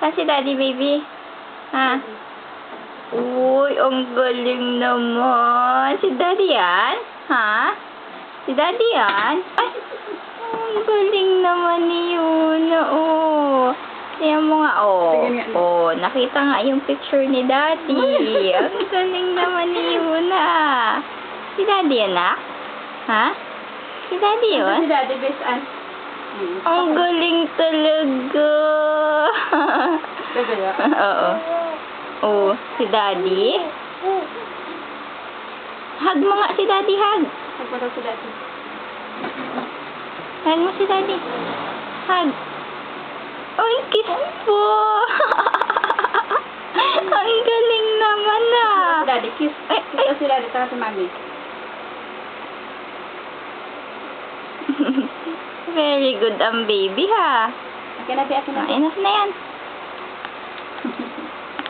Saan si Daddy, baby? Ha? Uy, ang galing naman. Si Daddy yan? Ha? Si Daddy yan? Ay, ang galing naman ni Yuna, oh. Tingnan mo nga, oh. Oh, nakita nga yung picture ni Daddy. Ang galing naman ni Yuna. Si Daddy yan, ah? Ha? Si Daddy yun? Si Daddy, best an. Ang galing talaga. Gagaya. Oo. Oh, si Daddy. Hug mo nga si Daddy, hug. Nagpadaw si Daddy. Hug mo si Daddy. Hug. Ay, kiss po. Ang galing naman ah. Si Daddy, kiss. Kiss si Daddy, saka si Mami. Very good ang baby ha. Akin na, akin na. Enough na yan.